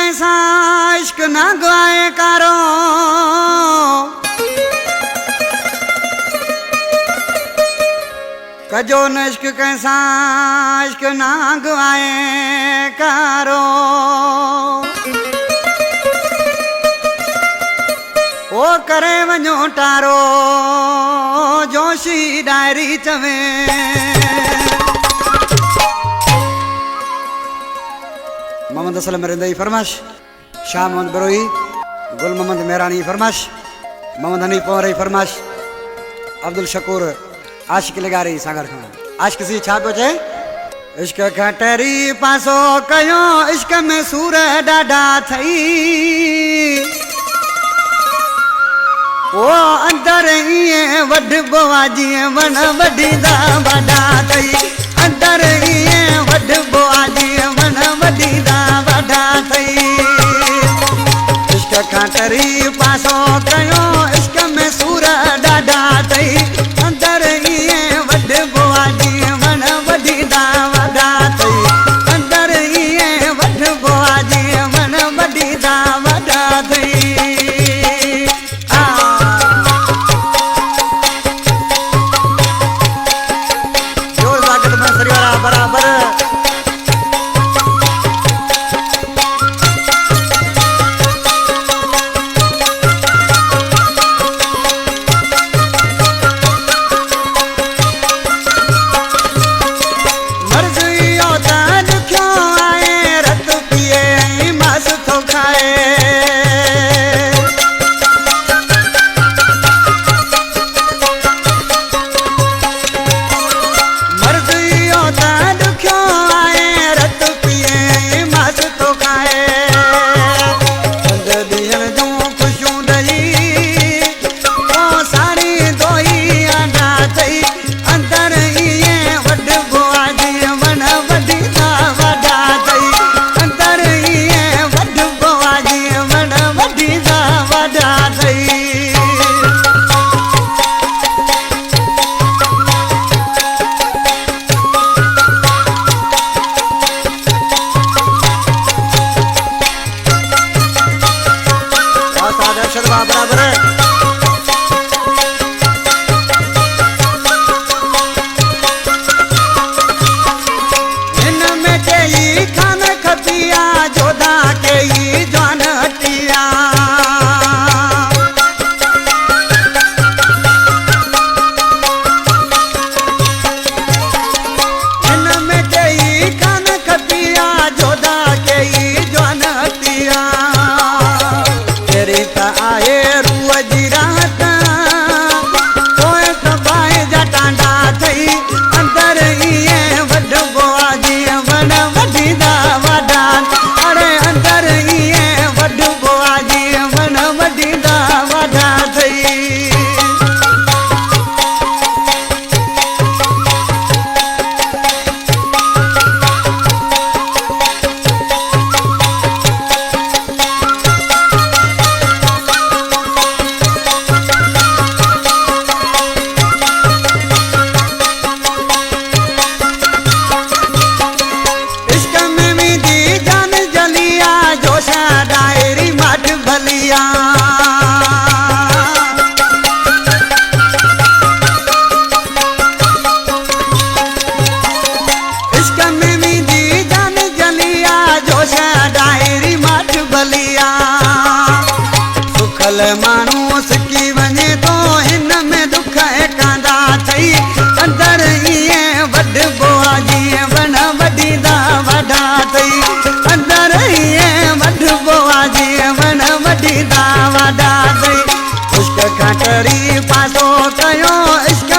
कैसा इश्क न गवाए कारो कजो न इश्क कैसा इश्क न गवाए कारो ओ करे वञो टारो जोशी डायरी चवे मोहम्मद असलम रिंदई फरमाश शाह मोहम्मद बरोई गुल मोहम्मद मेहरानी फरमाश मोहम्मद हनी पोहरई फरमाश अब्दुल शकूर आशिक लगारी सागर खान आशिक सी छा पियो चए इश्क खटरी पासो कयो इश्क में सूर डाढा थई ओ अंदर इए वढबो आ जीअं वण वढींदा वॾा थई अंदर इए वढबो आ जीअं वण वढींदा वॾा थई इश्क खटरी पासो कयो इश्क में सूर डाढा थई अंदर इए वढबो आ जीअं वण वढींदा वॾा थई अंदर इए वढबो आ जीअं वण वढींदा वॾा थई बराबर मर्ज़ियो त ॾुखियो आहे रत पिए ऐं मस थो खाए माण्हू सिकी वञे थो हिन में दुख कांदा थई अंदर इए वढबो आ जीअं वण वढींदा वॾा थई अंदर इए वढबो आ जीअं वण वढींदा वॾा थई इश्क खटरी पासो कयो इश्क